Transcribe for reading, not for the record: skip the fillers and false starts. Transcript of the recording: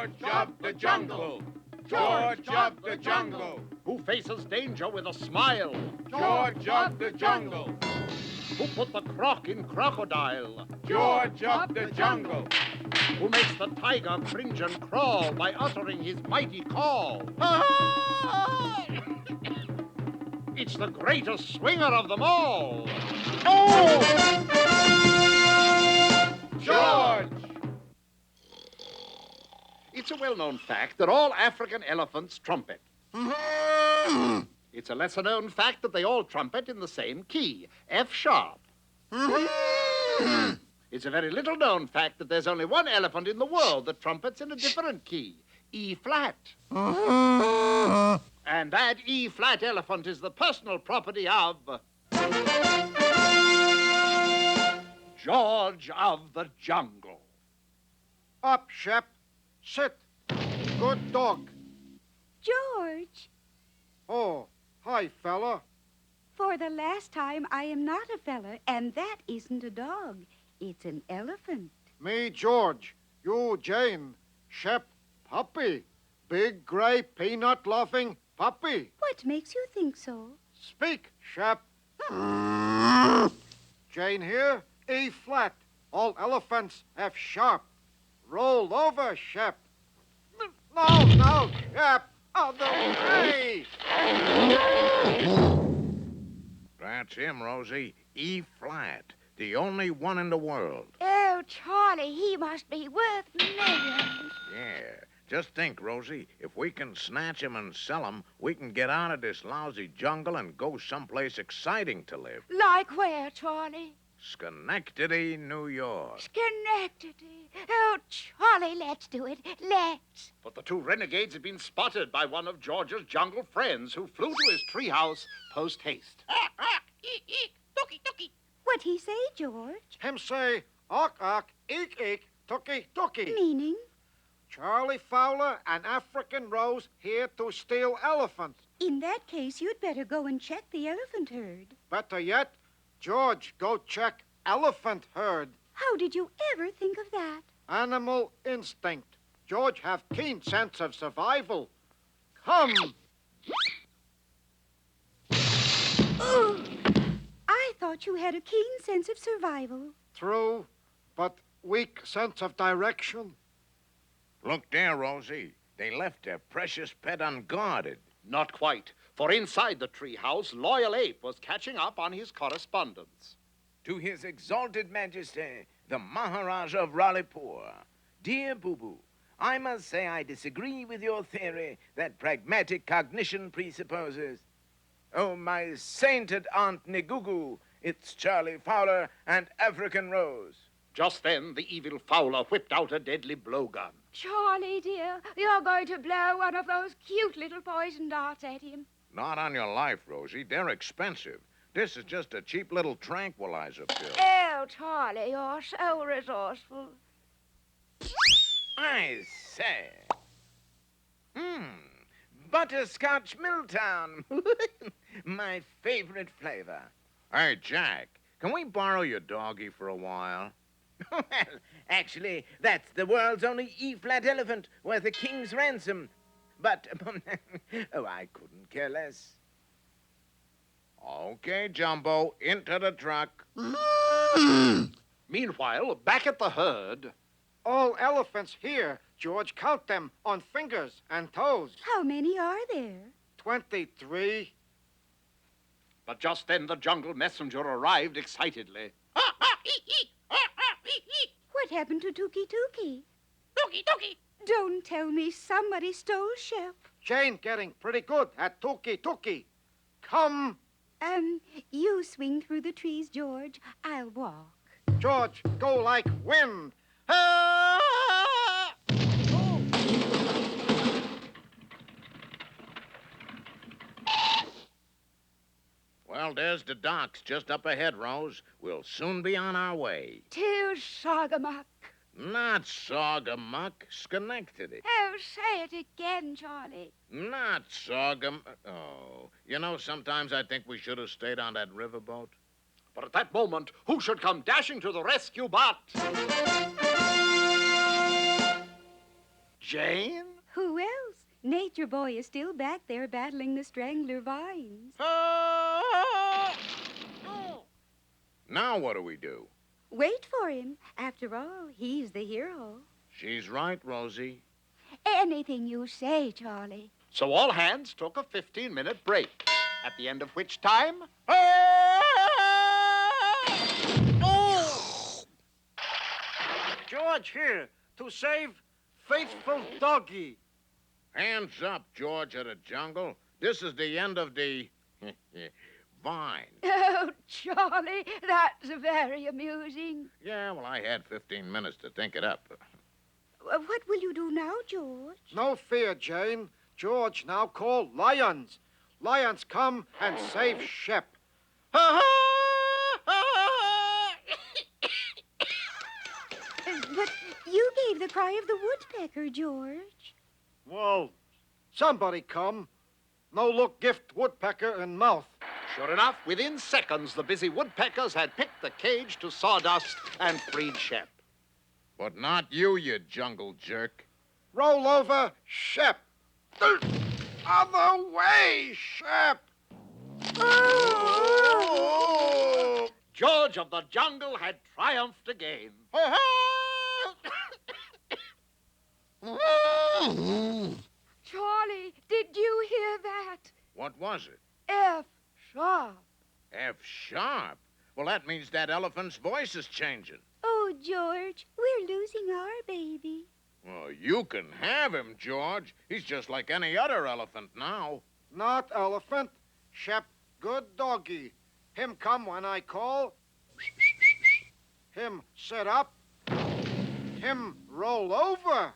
George of the jungle. George of the jungle. Who faces danger with a smile. George of the jungle. Who put the croc in crocodile. George of the jungle. Who makes the tiger cringe and crawl by uttering his mighty call. It's the greatest swinger of them all. Oh! George! It's a well-known fact that all African elephants trumpet. It's a lesser-known fact that they all trumpet in the same key, F sharp. It's a very little-known fact that there's only one elephant in the world that trumpets in a different key, E flat. And that E flat elephant is the personal property of George of the jungle. Up, Shep. Sit. Good dog. George, Oh, hi, fella. for the last time, I am not a fella, and that isn't a dog. It's an elephant. Me, George. You, Jane. Shep, puppy. Big, gray, peanut-loving puppy. What makes you think so? Speak, Shep. Jane here, E flat. All elephants F sharp. Roll over, Shep. No, Shep. Other way. That's him, Rosie. E flat. The only one in the world. Oh, Charlie, he must be worth millions. Yeah. Just think, Rosie, if we can snatch him and sell him, we can get out of this lousy jungle and go someplace exciting to live. Like where, Charlie? Schenectady, New York. Schenectady. Oh, Charlie, let's do it. Let's. But the two renegades had been spotted by one of George's jungle friends who flew to his treehouse post-haste. Tooki, Tooki. What'd he say, George? Him say, Ock, eek, Tookie. Meaning? Charlie Fowler and African Rose here to steal elephants. In that case, you'd better go and check the elephant herd. Better yet, George, go check elephant herd. How did you ever think of that? Animal instinct. George have keen sense of survival. Come. Oh, I thought you had a keen sense of survival. True, but weak sense of direction. Look there, Rosie. They left their precious pet unguarded. Not quite, for inside the treehouse, Loyal Ape was catching up on his correspondence. To His Exalted Majesty, the Maharaja of Ralipur. Dear Boo-Boo, I must say I disagree with your theory that pragmatic cognition presupposes. Oh, my sainted Aunt Nigugu, it's Charlie Fowler and African Rose. Just then, the evil Fowler whipped out a deadly blowgun. Charlie, dear, you're going to blow one of those cute little poison darts at him. Not on your life, Rosie. They're expensive. This is just a cheap little tranquilizer pill. Oh, Charlie, you're so resourceful. I say. Butterscotch Milltown. My favorite flavor. Hey, Jack, can we borrow your doggy for a while? Well, actually, that's the world's only E-flat elephant worth a king's ransom. But, oh, I couldn't care less. Okay, Jumbo, into the truck. Meanwhile, back at the herd, All elephants here. George, count them on fingers and toes. How many are there? 23. but just then the jungle messenger arrived excitedly. What happened to Tooki Tooki? Tooki, Tooki. Don't tell me somebody stole Shep. Jane getting pretty good at Tooki. Come, You swing through the trees, George. I'll walk. George, go like wind. Well, there's the docks just up ahead, Rose. We'll soon be on our way. To Sagamuck. Not Saugamuck, Schenectady. Oh, say it again, Charlie. Not Oh, you know, sometimes I think we should have stayed on that riverboat. But at that moment, who should come dashing to the rescue but Jane? Who else? Nature Boy is still back there battling the strangler vines. Now what do we do? Wait for him. After all, he's the hero. She's right, Rosie. Anything you say, Charlie. So all hands took a 15-minute break, at the end of which time... George here to save faithful doggy. Hands up, George of the Jungle. This is the end of the vine. Oh, Charlie, that's very amusing. Yeah, well, I had 15 minutes to think it up. What will you do now, George? No fear, Jane. George now call lions. Lions come and save Shep. But you gave the cry of the woodpecker, George. Well, somebody come. No look gift woodpecker in mouth. Sure enough, within seconds, the busy woodpeckers had picked the cage to sawdust and freed Shep. But not you, you jungle jerk. Roll over, Shep. Other way, Shep. George of the Jungle had triumphed again. Charlie, did you hear that? What was it? F sharp. F sharp? Well, that means that elephant's voice is changing. Oh, George, we're losing our baby. Well, you can have him, George. He's just like any other elephant now. Not elephant. Shep, good doggy. Him come when I call. Him sit up. Him roll over.